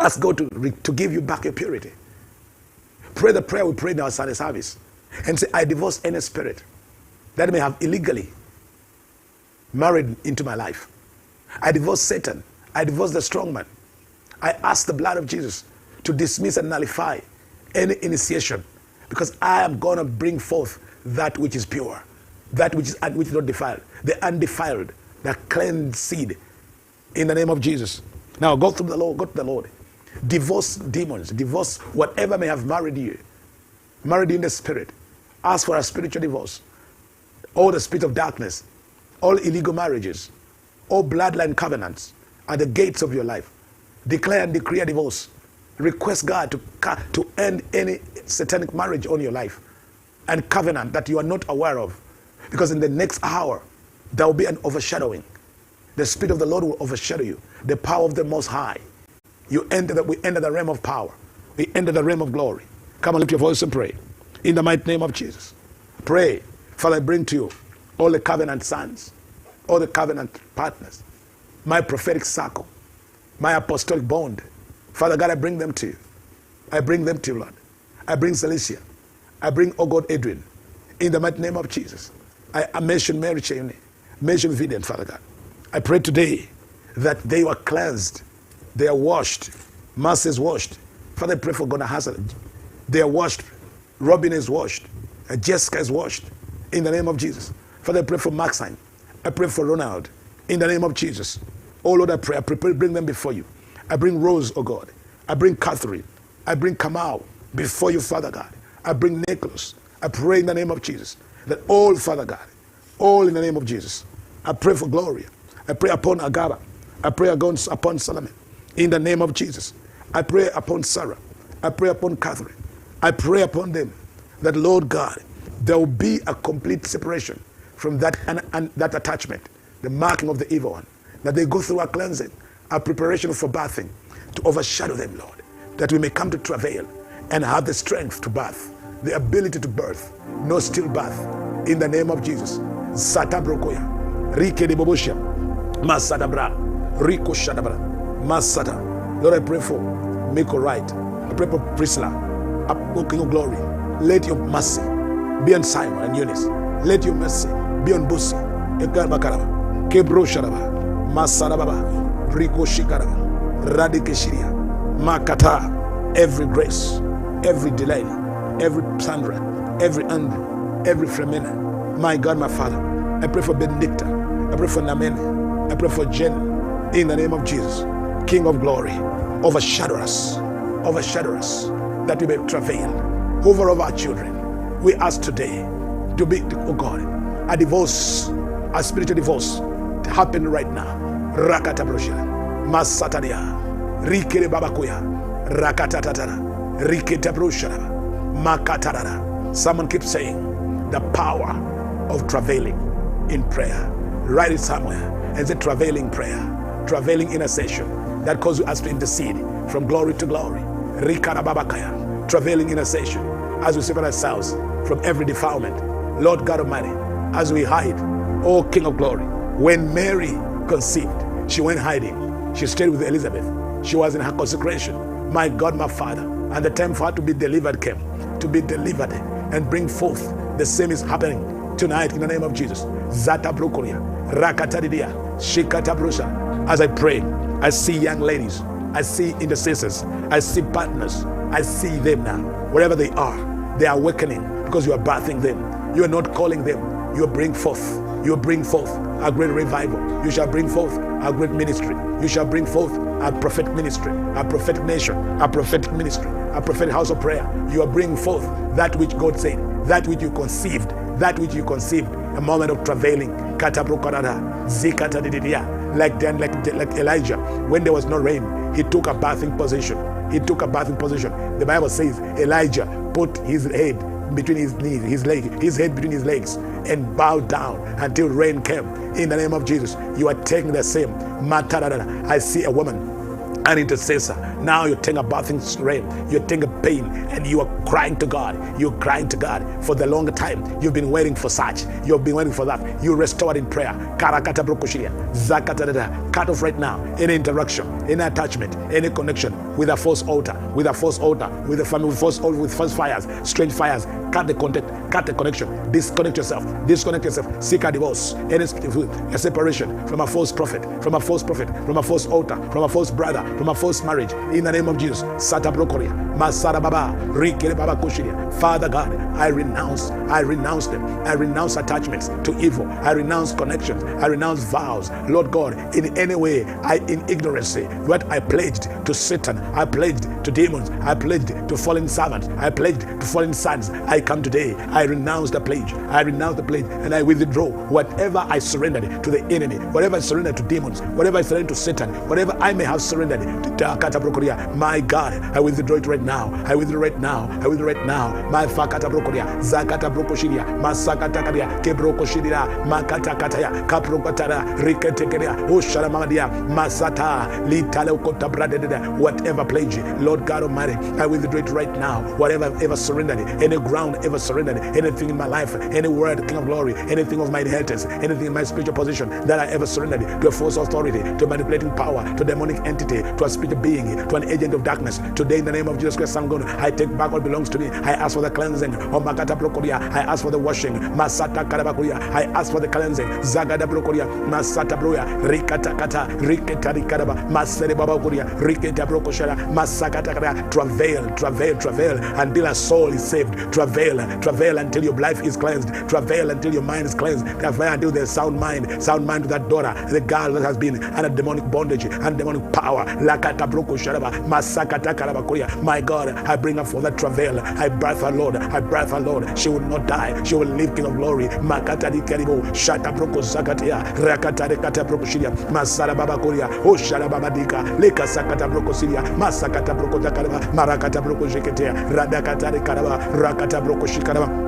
Ask God to give you back your purity. Pray the prayer we prayed in our Sunday service. And say, I divorce any spirit that may have illegally married into my life. I divorce Satan. I divorce the strong man. I ask the blood of Jesus to dismiss and nullify any initiation, because I am going to bring forth that which is pure, that which is not defiled, the undefiled, the cleansed seed, in the name of Jesus. Now go to the Lord. Divorce demons, divorce whatever may have married you in the spirit. Ask for a spiritual divorce. All the spirit of darkness, all illegal marriages, all bloodline covenants at the gates of your life. Declare and decree a divorce. Request God to end any satanic marriage on your life and covenant that you are not aware of. Because in the next hour, there will be an overshadowing. The Spirit of the Lord will overshadow you. The power of the Most High. We enter the realm of power. We enter the realm of glory. Come on, lift your voice and pray. In the mighty name of Jesus. Pray. Father, I bring to you all the covenant sons, all the covenant partners, my prophetic circle, my apostolic bond. Father God, I bring them to you. I bring them to you, Lord. I bring Celicia. I bring, oh God, Adrian. In the mighty name of Jesus. I mention Mary Cheney. Mention Vivian, Father God. I pray today that they were cleansed. They are washed. Mercy is washed. Father, I pray for Gonna Hazard. They are washed. Robin is washed. Jessica is washed. In the name of Jesus. Father, I pray for Maxine. I pray for Ronald. In the name of Jesus. Oh Lord, I pray. I prepare, bring them before you. I bring Rose, oh God. I bring Catherine. I bring Kamau before you, Father God. I bring Nicholas. I pray in the name of Jesus that all, Father God, all in the name of Jesus. I pray for Gloria. I pray upon Agaba. I pray upon Solomon. In the name of Jesus. I pray upon Sarah. I pray upon Catherine. I pray upon them that, Lord God, there will be a complete separation from that and that attachment, the marking of the evil one, that they go through a cleansing, a preparation for birthing, to overshadow them, Lord, that we may come to travail and have the strength to birth, the ability to birth, no stillbirth, in the name of Jesus. Sata brokoya, rike de bobosha, masada bra, riko shadabra, masada. Lord, I pray for Miko Wright. I pray for Priscilla, King of Glory. Let your mercy be on Simon and Eunice. Let your mercy be on Busi, Ekar Bakaraba, Kebro Shadaba, Masada Baba, Riko Shikaraba, Radikeshiria, Makata, every grace, every delay, every Sandra, every Andrew, every Fremena. My God, my Father, I pray for Benedicta, I pray for Namene, I pray for Jen, in the name of Jesus, King of Glory. Overshadow us, that we may travail over our children. We ask today to be, oh God, a divorce, a spiritual divorce to happen right now. Rakata broshira, Masataria, Rikere Babakuya, Rakatatara, Riketa broshira, Makatarara. Someone keeps saying the power of travailing in prayer. Write it somewhere and say travailing prayer, travailing intercession that causes us to intercede from glory to glory. Rikara Babakaya, travailing intercession as we separate ourselves from every defilement. Lord God Almighty, as we hide, O King of Glory, when Mary conceived, she went hiding. She stayed with Elizabeth. She was in her consecration. My God, my Father, and the time for her to be delivered came, to be delivered and bring forth. The same is happening tonight in the name of Jesus. Zata Brokoria, Rakatadidia, Shikata Brusha. As I pray, I see young ladies, I see intercessors, I see partners, I see them now. Wherever they are awakening because you are birthing them. You are not calling them. You bring forth. You bring forth a great revival. You shall bring forth a great ministry. You shall bring forth a prophetic ministry, a prophetic nation, a prophetic ministry, a prophetic house of prayer. You are bringing forth that which God said, that which you conceived, a moment of travailing. Like Elijah, when there was no rain, he took a bathing position. The Bible says Elijah put his head between his knees, his head between his legs, and bowed down until rain came. In the name of Jesus, you are taking the same. I see a woman an intercessor. Now you're taking about things realm, you're taking pain, and you are crying to God. You're crying to God for the long time. You've been waiting for such. You've been waiting for that. You restored in prayer. Karakata brokoshiria, zakata, cut off right now any interaction, any attachment, any connection with a false altar, with a false altar, with a family, with false altar, with false fires, strange fires. Cut the contact, cut the connection. Disconnect yourself. Disconnect yourself. Seek a divorce. Any a separation from a false prophet, from a false prophet, from a false altar, from a false brother, from a false marriage. In the name of Jesus. Sata brokoria, masara baba, rikere baba kushiria. Father God, I renounce them. I renounce attachments to evil. I renounce connections. I renounce vows. Lord God, in any way, in ignorance, what I pledged to Satan, I pledged to demons, I pledged to fallen servants, I pledged to fallen sons. I come today. I renounce the pledge. I renounce the pledge, and I withdraw whatever I surrendered to the enemy, whatever I surrendered to demons, whatever I surrendered to Satan, whatever I may have surrendered to Takata Brokoria. My God, I withdraw it right now. I withdraw right now. I withdraw right now. My Fakata Brokoria, Zakata Brokoshiria, Masakata Karia, Kebrokoshiria, Makata Kataya, Kaprokatara, Riketekeria, Osharamadia, Masata, Litale Kota Bradeda, whatever pledge, Lord God Almighty, I withdraw it right now. Whatever I've ever surrendered, any ground ever surrendered, anything in my life, any word, King of Glory, anything of my inheritance, anything in my spiritual position that I ever surrendered to a false authority, to manipulating power, to a demonic entity, to a spiritual being, to an agent of darkness. Today, in the name of Jesus Christ, I'm going. I take back what belongs to me. I ask for the cleansing. Omakata Brokoria. I ask for the washing. Masata Karabakuria. I ask for the cleansing. Zagada Brokoria. Masata Broya. Rikata Kata. Riketa Rikaraba. Masere Babakuria. Riketa Brokoshara. Masakata Kara. Travail until a soul is saved. Travail until your life is cleansed. Travail until your mind is cleansed. Travail until there's sound mind to that daughter, the girl that has been under demonic bondage and demonic power. Lakata Broko Sharaba, Masakata Karabakoya. My God, I bring her for that travail. I birth her, Lord. She will not die. She will live, King of Glory. Makata di Karibo, Shata Broko Zakatia, Rakata de Kata Broko Shiria, Masara Babakoria, O Sharababadika, Leka Sakata Broko Siria, Masakata Broko Zakaraba, Marakata Broko Jiketea, Radakata de Karaba, Rakata Broko Shikaraba.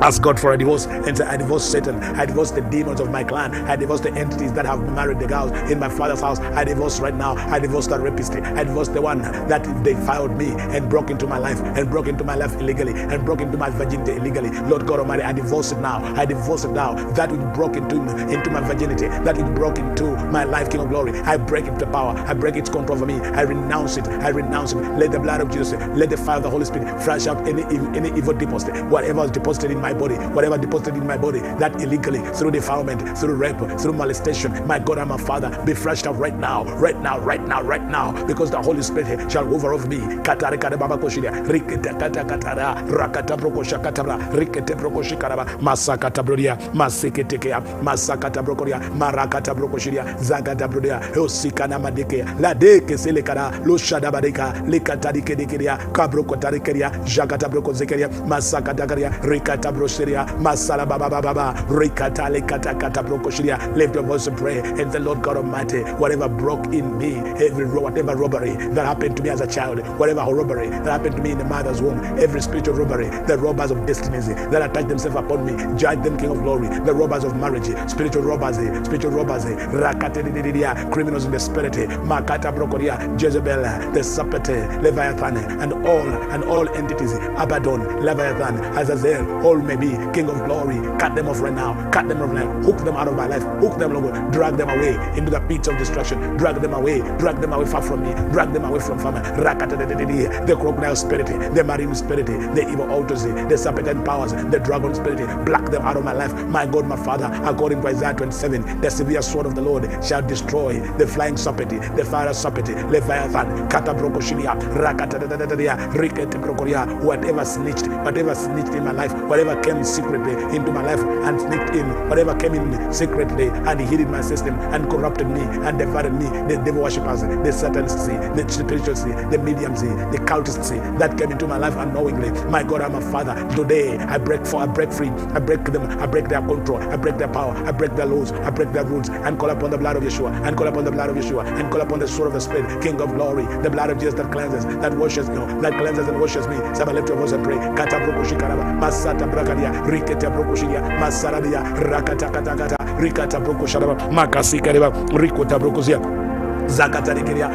Ask God for a divorce and say, I divorce Satan. I divorce the demons of my clan. I divorce the entities that have married the girls in my father's house. I divorce right now. I divorce the rapist. I divorce the one that defiled me and broke into my life illegally and broke into my virginity illegally. Lord God Almighty, I divorce it now. I divorce it now. That which broke into my virginity, that which broke into my life, King of Glory. I break its power. I break its control over me. I renounce it. Let the blood of Jesus, let the fire of the Holy Spirit flash out any evil deposit, whatever was deposited in my body, whatever deposited in my body, that illegally, through defilement, through rape, through molestation, my God and my Father, be flushed out right now, because the Holy Spirit shall hover over me. Masakata brodia, maseketekea, masakata brokoria, marakata brokoshiria, zagata brodia, osikana madeke, la deke selekara, loshada badeka, lekatadike dekeria, kabrokotarikeria, jagata brokozekeria, masakata karia, rikata brosheria, masala baba, rikata lekata kata brokoshiria. Lift your voice and pray, and the Lord God Almighty, whatever broke in me, whatever robbery that happened to me as a child, whatever robbery that happened to me in the mother's womb, every spiritual robbery, the robbers of destinies that attach themselves upon me, judge them, King of Glory, the robbers of marriage, spiritual robbers, criminals in the spirit, Makata Brokoria, Jezebel, the serpent, Leviathan, and all entities, Abaddon, Leviathan, Azazel, all may be, King of Glory, cut them off right now, hook them out of my life, hook them, Lord, drag them away into the pits of destruction, drag them away far from me, drag them away from family, the crocodile spirit, the marine spirit, the evil altars, the serpent powers, the dragon spirit, pluck them out of my life, my God, my Father, according to Isaiah 27, the severe sword of the Lord shall destroy the flying serpent, the fire serpent, Leviathan, Katabrokoshinia, Rikete Brokoria, whatever snitched in my life, whatever came secretly into my life and sneaked in, whatever came in secretly and hid in my system and corrupted me and divided me, the devil worshippers, the satanists, the spiritualists, the mediums, the cultists that came into my life unknowingly, my God, I'm a Father. Today I break free, I break them, I break their control, I break their power, I break their laws, I break their rules, and call upon the blood of Yeshua, and call upon the sword of the Spirit, King of Glory, the blood of Jesus that cleanses, that washes, that cleanses and washes me. Somebody lift your voice and pray. Kata brokoshikaraba, masata brakadia, riketa brokoshiria, masaradia, rakata kata kata, rikata brokosharaba, makasikareba, rikota brokosia. Zakatarikiria,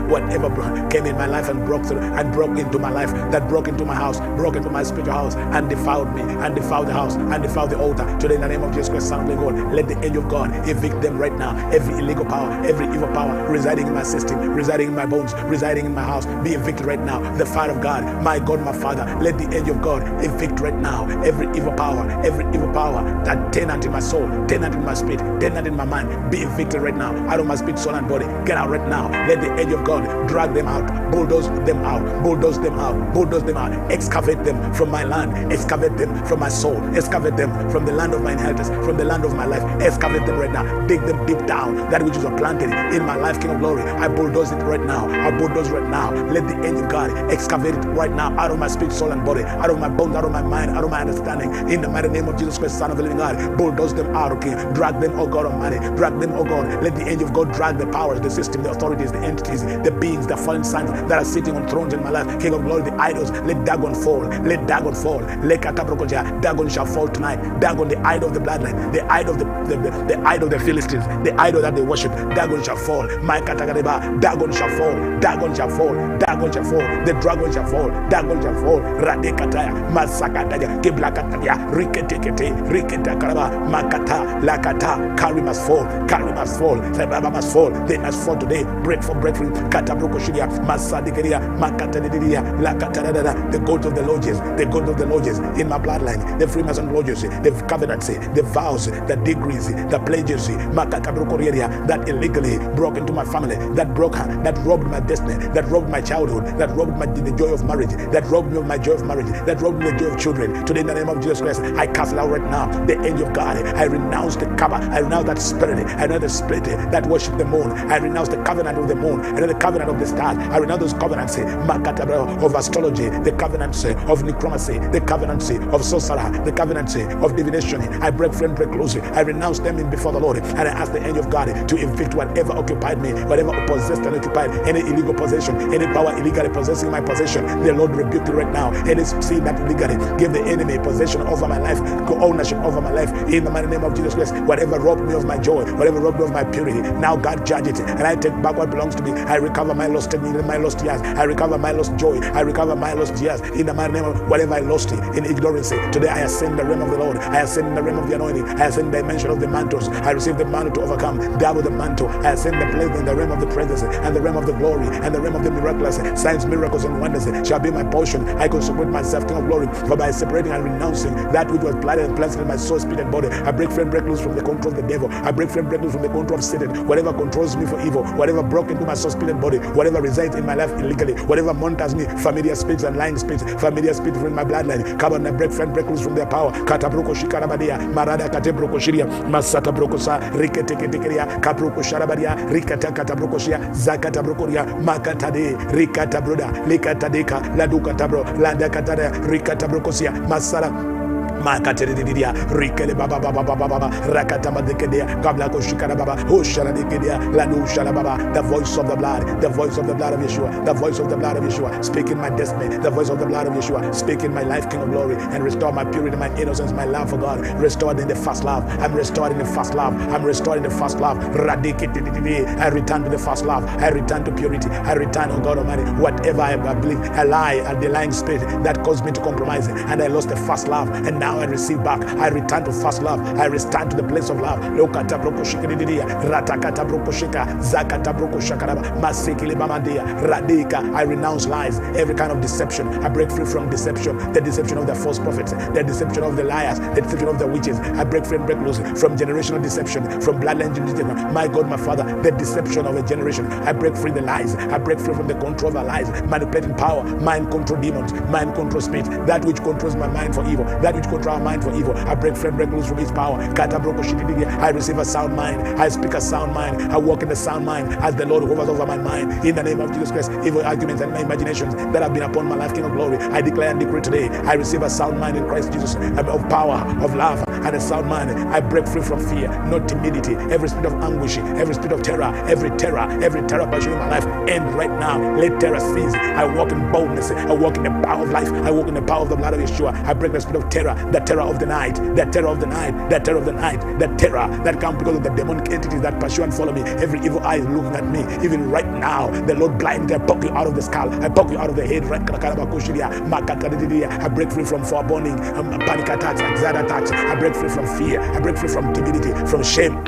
whatever came in my life and broke through and broke into my life, that broke into my house, broke into my spiritual house, and defiled me, and defiled the house, and defiled the altar. Today, in the name of Jesus Christ, Son of the God, let the angel of God evict them right now. Every illegal power, every evil power residing in my system, residing in my bones, residing in my house, be evicted right now. The fire of God, my God, my Father, let the angel of God evict right now every evil power that tenant in my soul, tenant in my spirit, tenant in my mind, be evicted right now out of my spirit, soul, and body. Get out right now. Let the angel of God drag them out, bulldoze them out, bulldoze them out, bulldoze them out, excavate them from my land, excavate them from my soul, excavate them from the land of my inheritance, from the land of my life, excavate them right now, dig them deep down, that which is planted in my life, King of Glory. I bulldoze it right now, I bulldoze right now. Let the angel of God excavate it right now out of my spirit, soul, and body, out of my bones, out of my mind, out of my understanding, in the mighty name of Jesus Christ, Son of the living God. Bulldoze them out, okay? Drag them, oh God Almighty, drag them, oh God. Let the angel of God drag the powers, the system, the authorities, the entities, the beings, the fallen sons that are sitting on thrones in my life, King of Glory, the idols. Let Dagon fall, let Dagon fall. Let Katabrokoja, Dagon shall fall tonight. Dagon, the idol of the bloodline, the idol of the idol of the Philistines, the idol that they worship, Dagon shall fall. My Katagadeba, Dagon shall fall, Dagon shall fall, Dagon shall fall, the dragon shall fall, Dagon shall fall. Radekataya, Masakataya, Kiblakataya, Riketekete, Riketakaraba, Makata, Lakata, Kari must fall, Kari must fall, Sababa must fall, they must fall today. Break for breakthrough, Katabrokoshidia, Masadikeria, Makatadidia, Lakatadada, the gods of the lodges, the gods of the lodges in my bloodline, the Freemason lodges, the covenants, the vows, the degrees, the pledges, Makatabrokoria, that illegally broke into my family, that broke her, that robbed my destiny, that robbed my childhood, that robbed the joy of marriage, that robbed me of my joy of marriage, that robbed me of the joy of children. Today, in the name of Jesus Christ, I cast it out right now. The angel of God, I renounce the cover, I renounce that spirit, I renounce the spirit that worship the moon, I renounce the covenant of the moon, I renounce the covenant of the stars, I renounce those covenants of astrology, the covenants of necromancy, the covenants of sorcerer, the covenants of divination. I break free and break loose. I renounce them in before the Lord, and I ask the angel of God to evict whatever occupied me, whatever possessed and occupied, any illegal possession, any power illegally possessing my possession. The Lord rebuke it right now. Any seed that illegally give the enemy possession over my life, ownership over my life, in the mighty name of Jesus Christ. Whatever robbed me of my joy, whatever robbed me of my purity, now God judge it, and I take back what belongs to me. I recover my lost technique, my lost years. I recover my lost joy. I recover my lost years. In the mighty name of whatever I lost in ignorance. Today I ascend the realm of the Lord. I ascend in the realm of the anointing. I ascend the dimension of the mantles. I receive the mantle to overcome. Double the mantle. I ascend the place in the realm of the presence and the realm of the glory and the realm of the miraculous. Signs, miracles, and wonders shall be my portion. I consecrate myself, King of Glory, for by separating and renouncing that which was planted and planted in my soul, spirit, and body. I break free and break loose from the control of the devil. I break free and break loose from the control of Satan. Whatever controls me for evil, whatever broke into my soul, spirit, and body, whatever resides in my life illegally, whatever monitors me, familiar spirits and lying spirits, familiar spirits from my bloodline, come on and break free and break loose from their power. Katabroko shikarabadia, marada katebroko shiria, masata brokosa, riketeketekeria, kabroko sharabadia, rikata katabroko shia, zakata brokoria, makatade, rikata broda, likatadeka, laduka tabro, landa katada, rikata brokosia, masara. Makateridia, Rikele Baba Baba Baba, Rakatama de Kedea, Kablako Shikara Baba, Ushara de Kedea, Lanu Shalababa, the voice of the blood, the voice of the blood of Yeshua, the voice of the blood of Yeshua, speak in my destiny, the voice of the blood of Yeshua, speak in my life, King of Glory, and restore my purity, my innocence, my love for God, restored in the first love. I'm restored in the first love. I'm restored in the first love. Radikitididi, I return to the first love. I return to purity. I return, oh God Almighty, whatever I believe, a lie, a lying spirit that caused me to compromise, and I lost the first love, and now I receive back. I return to first love. I return to the place of love. Lokata broko shikiridia, ratakata broko shika, zakata broko shakaraba, masikili bamandia, radika. I renounce lies, every kind of deception. I break free from deception, the deception of the false prophets, the deception of the liars, the deception of the witches. I break free and break loose from generational deception, from bloodline deception. My God, my Father, the deception of a generation. I break free the lies. I break free from the control of the lies, manipulating power, mind control demons, mind control spirit, that which controls my mind for evil, that which controls our mind for evil. I break free and break loose from his power. I receive a sound mind. I speak a sound mind. I walk in the sound mind as the Lord hovers over my mind. In the name of Jesus Christ, evil arguments and imaginations that have been upon my life, King of Glory, I declare and decree today, I receive a sound mind in Christ Jesus, of power, of love, and a sound mind. I break free from fear, not timidity, every spirit of anguish, every spirit of terror, every terror pursuing my life. End right now. Let terror cease. I walk in boldness. I walk in the power of life. I walk in the power of the blood of Yeshua. I break the spirit of terror, the terror of the night, the terror of the night, the terror of the night, the terror that comes because of the demonic entities that pursue and follow me. Every evil eye is looking at me. Even right now, the Lord blind me. I poke you out of the skull. I poke you out of the head. I break free from foreboding, panic attacks, anxiety attacks. I break free from fear. I break free from timidity, from shame.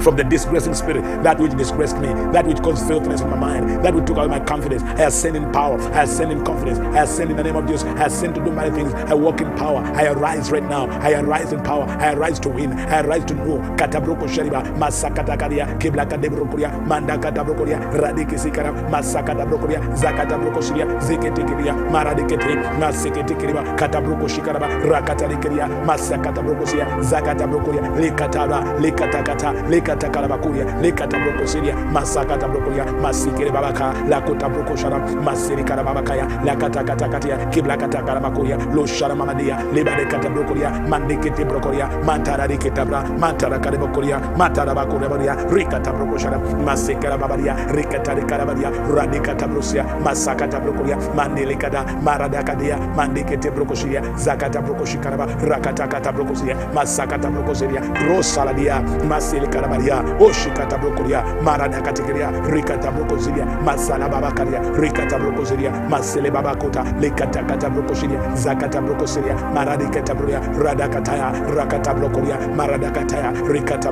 From the disgracing spirit, that which disgraced me, that which caused filthiness in my mind, that which took away my confidence. I ascend in power, I ascend in confidence, I ascend in the name of Jesus, I ascend to do mighty things, I walk in power, I arise right now, I arise in power, I arise to win, I arise to know. Katabroko Sheriba, Masakata Karia, Kiblaka de Brokoria, Mandakata Brokoria, Radikisikara, Masakata Brokoria, Zakata Brokosia, Ziketekiria, Maradikete, Maseketekiriba, Katabroko Shikaraba, Rakatarikiria, Masakata Brokosia, Zakata Brokoria, Likatara, Likatakata, Katakalabakuria, Lekata Brocosia, Masakata Brocolia, Masikere Babaka, Lakota Brocoshara, Masiri Karabakaya, Lakata Katakatia, Kiblakata Karabakuria, Loshara Mamadia, Libade Katabrocoria, Mandikete Brocoria, Mantara Riketabra, Mantara Karabakuria, Matara Bakuria, Rikata Brocoshara, Masikara Babadia, Rikata Karabadia, Radikata Brusia, Masakata Brocoria, Mandelikada, Maradakadia, Mandikete Brocosia, Zakata Brocoshikaraba, Rakata Kata Brocosia, Masakata Brocosia, Rosaladia, Masilikara. Oshikata Brokoria, Marada Categoria, Ricata Brocozilia, Masala Babacaria, Ricata Brocozilia, Masele Babacota, Lecata Cata Brocozilia, Zakata Brocozilia, Maradi Catabria, Radakataya, Rakata Brocoria, Marada Cataya, Ricata.